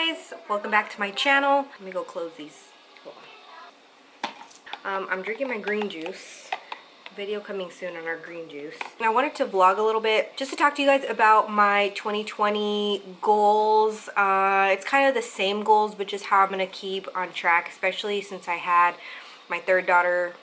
guys, welcome back to my channel. Let me go close these. Hold on. I'm drinking my green juice. Video coming soon on our green juice. And I wanted to vlog a little bit just to talk to you guys about my 2020 goals. It's kind of the same goals, but just how I'm gonna keep on track, especially since I had my third daughter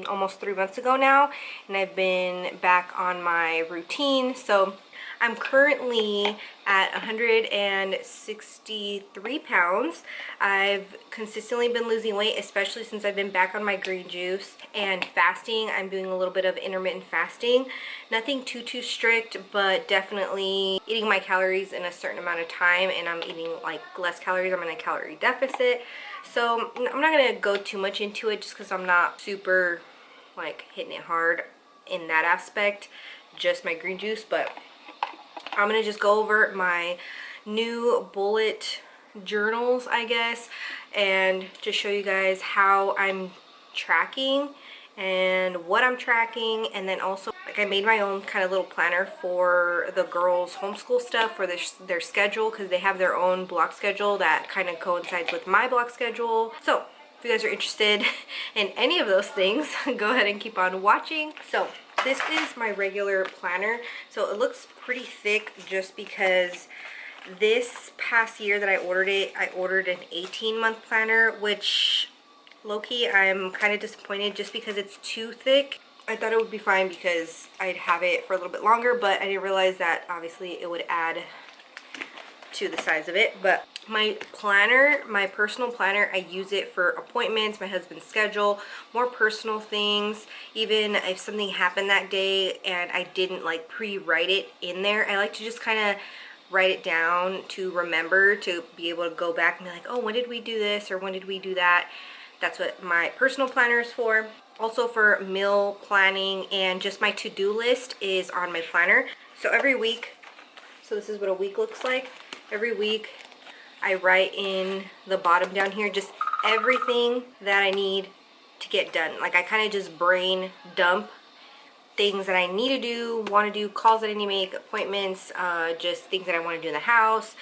almost 3 months ago now, and I've been back on my routine. So I'm currently at 163 pounds. I've consistently been losing weight, especially since I've been back on my green juice and fasting. I'm doing a little bit of intermittent fasting. Nothing too strict, but definitely eating my calories in a certain amount of time, and I'm eating like less calories. I'm in a calorie deficit. So I'm not gonna go too much into it just because I'm not super like hitting it hard in that aspect, just my green juice. But I'm gonna just go over my new bullet journals, I guess, and just show you guys how I'm tracking and what I'm tracking. And then also, like, I made my own kind of little planner for the girls' homeschool stuff for their schedule, because they have their own block schedule that kind of coincides with my block schedule. So if you guys are interested in any of those things, go ahead and keep on watching. So this is my regular planner. So it looks pretty thick just because this past year that I ordered it, I ordered an 18-month planner, which low-key I'm kind of disappointed just because it's too thick. I thought it would be fine because I'd have it for a little bit longer, but I didn't realize that obviously it would add to the size of it. But my planner, my personal planner, I use it for appointments, my husband's schedule, more personal things. Even if something happened that day and I didn't like pre-write it in there, I like to just kind of write it down to remember, to be able to go back and be like, oh, when did we do this or when did we do that? That's what my personal planner is for. Also for meal planning, and just my to-do list is on my planner. So every week, so this is what a week looks like. Every week I write in the bottom down here just everything that I need to get done. Like, I kind of just brain dump things that I need to do, want to do, calls that I need to make, appointments, just things that I want to do in the house,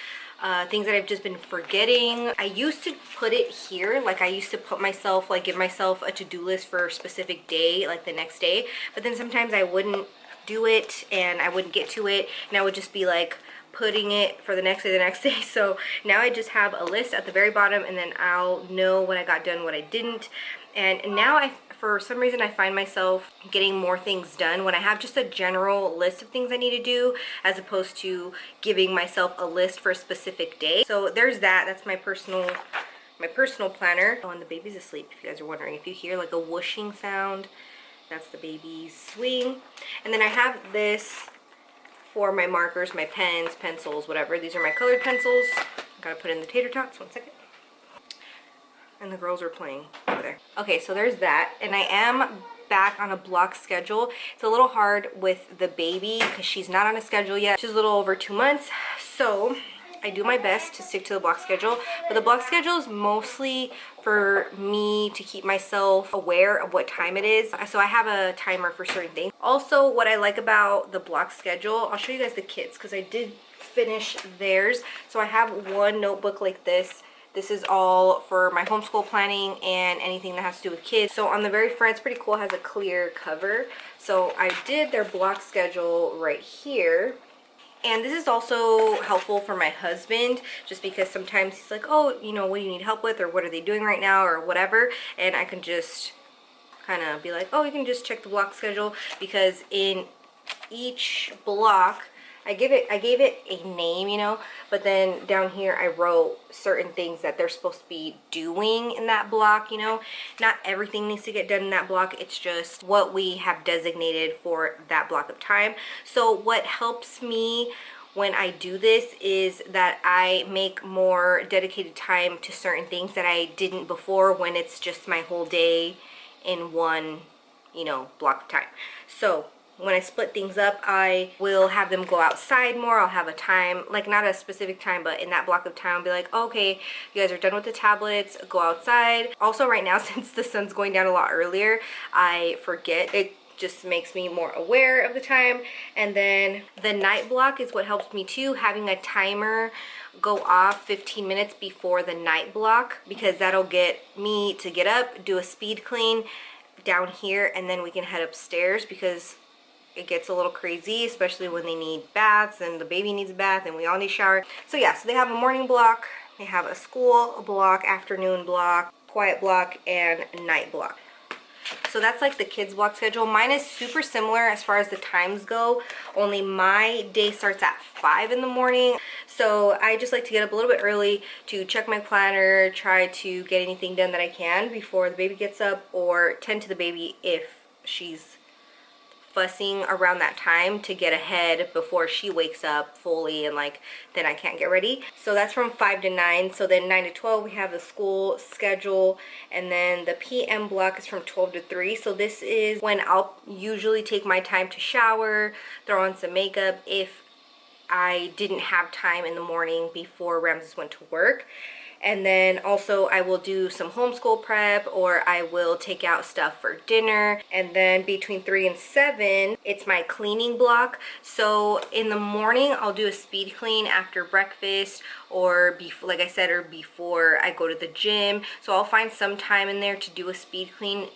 things that I've just been forgetting. I used to put it here, like I used to put myself, like give myself a to-do list for a specific day, like the next day, but then sometimes I wouldn't do it and I wouldn't get to it, and I would just be like putting it for the next day, So now I just have a list at the very bottom, and then I'll know what I got done, what I didn't. And now for some reason I find myself getting more things done when I have just a general list of things I need to do, as opposed to giving myself a list for a specific day. So there's that. That's my personal planner. Oh, and the baby's asleep, if you guys are wondering. If you hear like a whooshing sound, that's the baby's swing. And then I have this for my markers, my pens, pencils, whatever. These are my colored pencils. Gotta put in the tater tots, 1 second. And the girls are playing over there. Okay, so there's that. And I am back on a block schedule. It's a little hard with the baby because she's not on a schedule yet. She's a little over 2 months. So I do my best to stick to the block schedule. But the block schedule is mostly for me to keep myself aware of what time it is. So I have a timer for certain things. Also, what I like about the block schedule, I'll show you guys the kids because I did finish theirs. So I have one notebook like this. This is all for my homeschool planning and anything that has to do with kids. So on the very front, it's pretty cool. It has a clear cover. So I did their block schedule right here. And this is also helpful for my husband, just because sometimes he's like, oh, you know, what do you need help with, or what are they doing right now, or whatever. And I can just kind of be like, oh, you can just check the block schedule, because in each block, I gave it a name, you know, but then down here I wrote certain things that they're supposed to be doing in that block, you know. Not everything needs to get done in that block. It's just what we have designated for that block of time. So what helps me when I do this is that I make more dedicated time to certain things that I didn't before, when it's just my whole day in one, you know, block of time. So when I split things up, I will have them go outside more. I'll have a time, like not a specific time, but in that block of time, I'll be like, oh, okay, you guys are done with the tablets, go outside. Also right now, since the sun's going down a lot earlier, I forget. It just makes me more aware of the time. And then the night block is what helps me too, having a timer go off 15 minutes before the night block, because that'll get me to get up, do a speed clean down here, and then we can head upstairs, because it gets a little crazy, especially when they need baths and the baby needs a bath and we all need a shower. So yeah, so they have a morning block, they have a school block, afternoon block, quiet block, and night block. So that's like the kids block schedule. Mine is super similar as far as the times go, only my day starts at 5 in the morning. So I just like to get up a little bit early to check my planner, try to get anything done that I can before the baby gets up, or tend to the baby if she's fussing around that time, to get ahead before she wakes up fully, and like then I can't get ready. So that's from 5 to 9. So then 9 to 12 we have the school schedule, and then the PM block is from 12 to 3. So this is when I'll usually take my time to shower, throw on some makeup if I didn't have time in the morning before Ramses went to work. And then also I will do some homeschool prep, or I will take out stuff for dinner. And then between 3 and 7, it's my cleaning block. So in the morning, I'll do a speed clean after breakfast, or before, like I said, or before I go to the gym. So I'll find some time in there to do a speed clean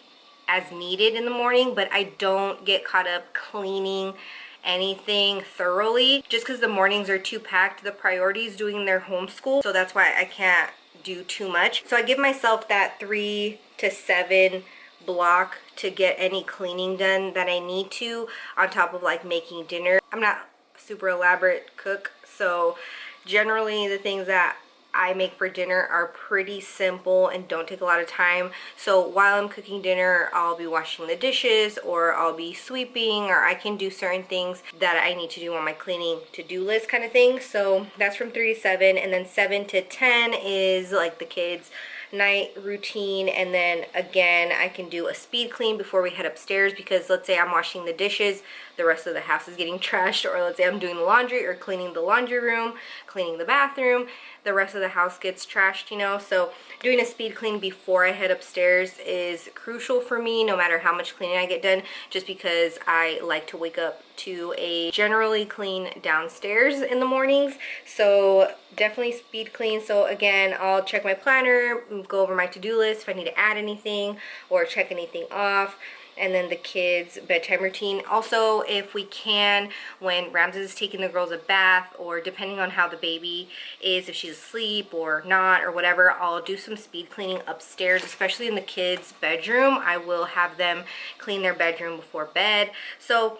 as needed in the morning, but I don't get caught up cleaning anything thoroughly, just because the mornings are too packed. The priority is doing their homeschool, so that's why I can't do too much. So I give myself that 3 to 7 block to get any cleaning done that I need to, on top of like making dinner. I'm not a super elaborate cook, so generally the things that I make for dinner are pretty simple and don't take a lot of time. So while I'm cooking dinner, I'll be washing the dishes, or I'll be sweeping, or I can do certain things that I need to do on my cleaning to-do list kind of thing. So that's from 3 to 7, and then 7 to 10 is like the kids' night routine. And then again, I can do a speed clean before we head upstairs, because let's say I'm washing the dishes, the rest of the house is getting trashed, or let's say I'm doing the laundry or cleaning the laundry room, cleaning the bathroom, the rest of the house gets trashed, you know. So doing a speed clean before I head upstairs is crucial for me, no matter how much cleaning I get done, just because I like to wake up to a generally clean downstairs in the mornings. So definitely speed clean. So again, I'll check my planner, go over my to-do list if I need to add anything or check anything off. And then the kids' bedtime routine. Also, if we can, when Ramses is taking the girls a bath, or depending on how the baby is, if she's asleep or not or whatever, I'll do some speed cleaning upstairs, especially in the kids' bedroom. I will have them clean their bedroom before bed. So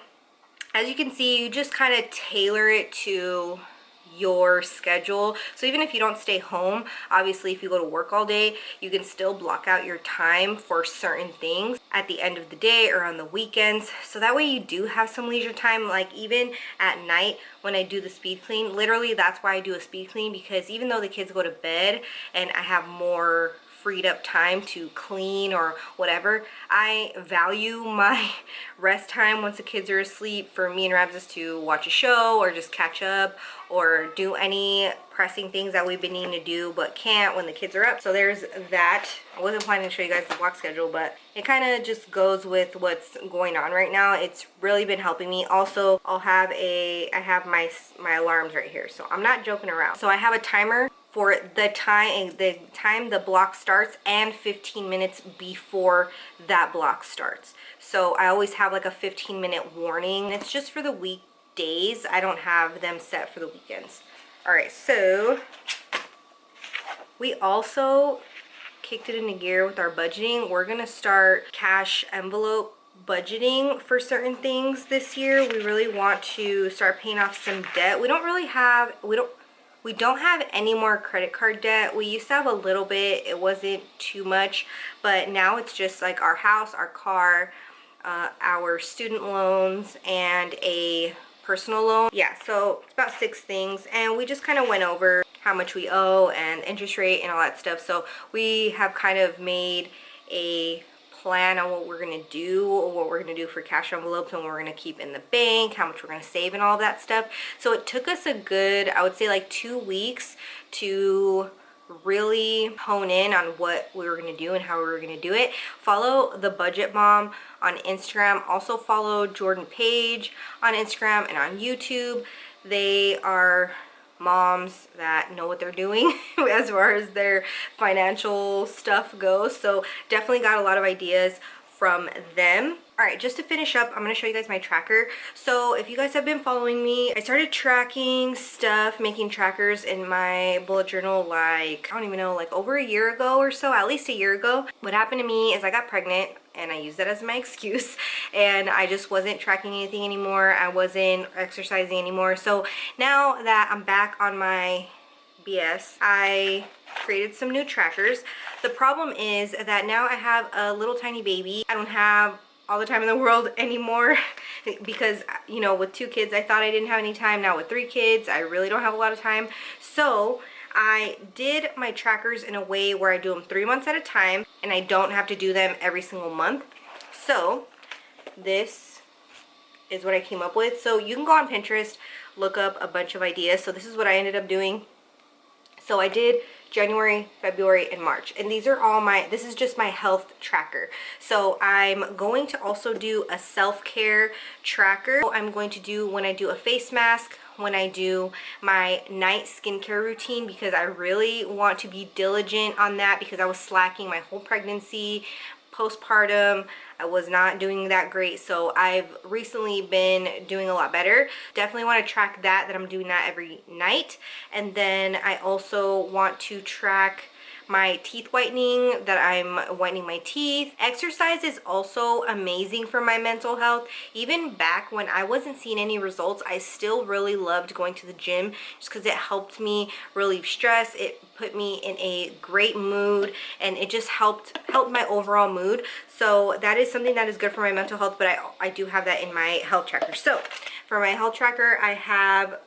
as you can see, you just kind of tailor it to your schedule. So even if you don't stay home, obviously if you go to work all day, you can still block out your time for certain things at the end of the day or on the weekends, so that way you do have some leisure time. Like even at night when I do the speed clean, literally that's why I do a speed clean, because even though the kids go to bed and I have more freed up time to clean or whatever, I value my rest time once the kids are asleep for me and Ramses to watch a show or just catch up or do any pressing things that we've been needing to do but can't when the kids are up. So there's that. I wasn't planning to show you guys the block schedule, but it kind of just goes with what's going on right now. It's really been helping me. Also, I have my alarms right here, so I'm not joking around. So I have a timer for the time the block starts and 15 minutes before that block starts. So I always have like a 15-minute warning. It's just for the weekdays. I don't have them set for the weekends. All right, so we also kicked it into gear with our budgeting. We're gonna start cash envelope budgeting for certain things this year. We really want to start paying off some debt. We don't have any more credit card debt. We used to have a little bit. It wasn't too much, but now it's just like our house, our car, our student loans, and a personal loan. Yeah, so it's about 6 things, and we just kind of went over how much we owe and interest rate and all that stuff. So we have kind of made a plan on what we're going to do, or what we're going to do for cash envelopes, and what we're going to keep in the bank, how much we're going to save, and all of that stuff. So it took us a good, I would say like 2 weeks to really hone in on what we were going to do and how we were going to do it. Follow the Budget Mom on Instagram. Also follow Jordan Page on Instagram and on YouTube. They are moms that know what they're doing as far as their financial stuff goes. So definitely got a lot of ideas from them. All right, just to finish up, I'm gonna show you guys my tracker. So if you guys have been following me, I started tracking stuff, making trackers in my bullet journal like, I don't even know, like over a year ago or so, at least a year ago. What happened to me is I got pregnant and I used that as my excuse, and I just wasn't tracking anything anymore. I wasn't exercising anymore. So now that I'm back on my BS, I created some new trackers. The problem is that now I have a little tiny baby. I don't have all the time in the world anymore because, you know, with 2 kids I thought I didn't have any time. Now with 3 kids I really don't have a lot of time. So I did my trackers in a way where I do them 3 months at a time and I don't have to do them every single month. So this is what I came up with. So you can go on Pinterest, look up a bunch of ideas. So this is what I ended up doing. So I did January, February, and March. And these are all this is just my health tracker. So I'm going to also do a self-care tracker. I'm going to do when I do a face mask, when I do my night skincare routine, because I really want to be diligent on that because I was slacking my whole pregnancy, postpartum. I was not doing that great, so I've recently been doing a lot better. Definitely want to track that I'm doing that every night. And then I also want to track my teeth whitening, that I'm whitening my teeth. Exercise is also amazing for my mental health. Even back when I wasn't seeing any results, I still really loved going to the gym just because it helped me relieve stress. It put me in a great mood, and it just helped my overall mood. So that is something that is good for my mental health, but I do have that in my health tracker. So for my health tracker, I have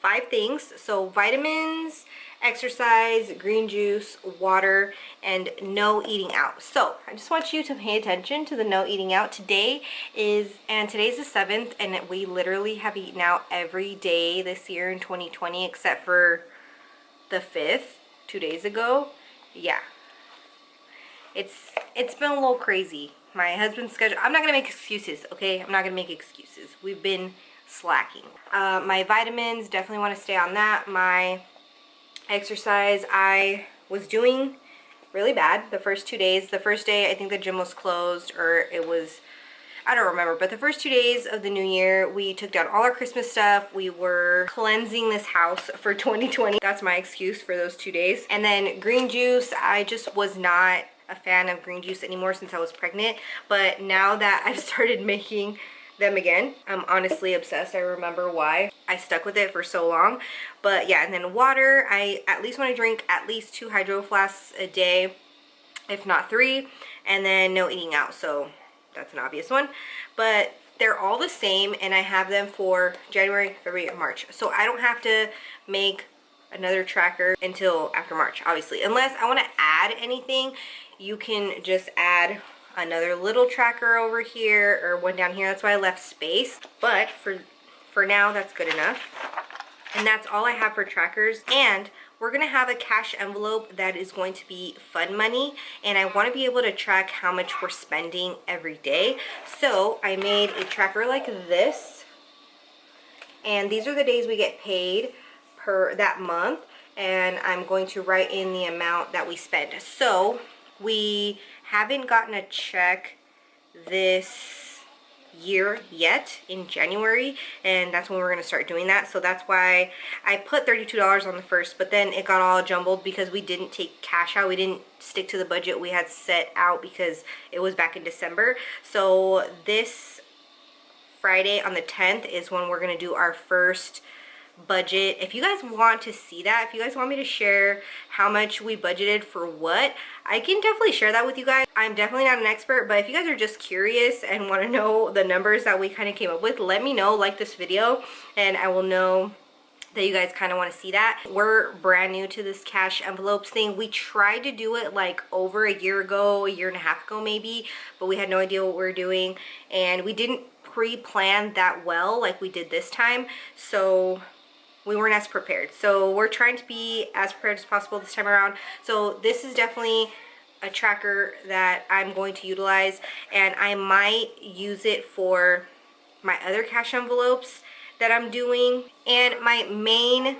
5 things. So vitamins, exercise, green juice, water, and no eating out. So I just want you to pay attention to the no eating out. Today's the 7th, and we literally have eaten out every day this year in 2020 except for the 5th, 2 days ago. Yeah, it's been a little crazy. My husband's schedule, I'm not gonna make excuses, okay? I'm not gonna make excuses. We've been slacking. My vitamins, definitely want to stay on that. My exercise, I was doing really bad the first 2 days. The first day, I think the gym was closed, or it was, I don't remember, but the first 2 days of the new year, we took down all our Christmas stuff. We were cleansing this house for 2020. That's my excuse for those 2 days. And then green juice, I just was not a fan of green juice anymore since I was pregnant. But now that I've started making them again, I'm honestly obsessed. I remember why I stuck with it for so long. But yeah, and then water, I at least want to drink at least 2 hydro flasks a day, if not 3. And then no eating out, so that's an obvious one. But they're all the same, and I have them for January, February, and March. So I don't have to make another tracker until after March, obviously. Unless I want to add anything, you can just add another little tracker over here or one down here. That's why I left space. But for now, that's good enough. And that's all I have for trackers. And we're gonna have a cash envelope that is going to be fun money, and I want to be able to track how much we're spending every day. So I made a tracker like this, and these are the days we get paid per that month, and I'm going to write in the amount that we spend. So we haven't gotten a check this year yet in January, and that's when we're going to start doing that. So that's why I put $32 on the first, but then it got all jumbled because we didn't take cash out. We didn't stick to the budget we had set out because it was back in December. So this Friday on the 10th is when we're going to do our first budget. If you guys want to see that, if you guys want me to share how much we budgeted for what, I can definitely share that with you guys. I'm definitely not an expert, but if you guys are just curious and want to know the numbers that we kind of came up with, let me know, like this video, and I will know that you guys kind of want to see that. We're brand new to this cash envelopes thing. We tried to do it like over a year ago, a year and a half ago maybe, but we had no idea what we were doing, and we didn't pre-plan that well like we did this time, so we weren't as prepared. So we're trying to be as prepared as possible this time around. So this is definitely a tracker that I'm going to utilize, and I might use it for my other cash envelopes that I'm doing. And my main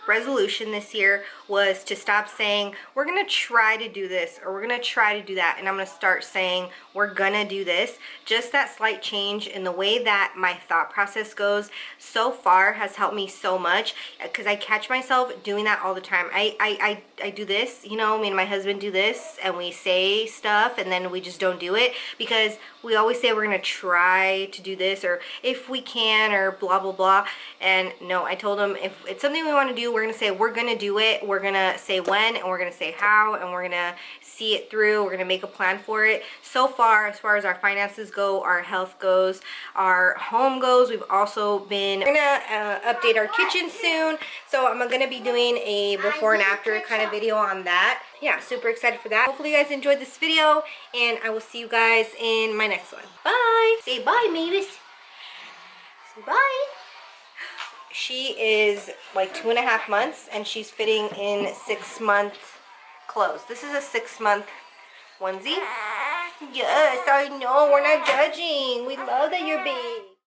resolution this year was to stop saying we're gonna try to do this or we're gonna try to do that, and I'm gonna start saying we're gonna do this. Just that slight change in the way that my thought process goes so far has helped me so much, because I catch myself doing that all the time. I do this, you know, me and my husband do this, and we say stuff and then we just don't do it because we always say we're gonna try to do this or if we can or blah blah blah. And no, I told him if it's something we want to do, we're gonna say we're gonna do it. We're gonna say when, and we're gonna say how, and we're gonna see it through. We're gonna make a plan for it. So far, as far as our finances go, our health goes, our home goes, we've also been, we're gonna update our kitchen soon, so I'm gonna be doing a before and after kind of video on that. Yeah, super excited for that. Hopefully you guys enjoyed this video, and I will see you guys in my next one. Bye. Say bye, Mavis. Say bye. She is like 2.5 months, and she's fitting in 6-month clothes. This is a 6-month onesie. Yes, I know. We're not judging. We love that you're big.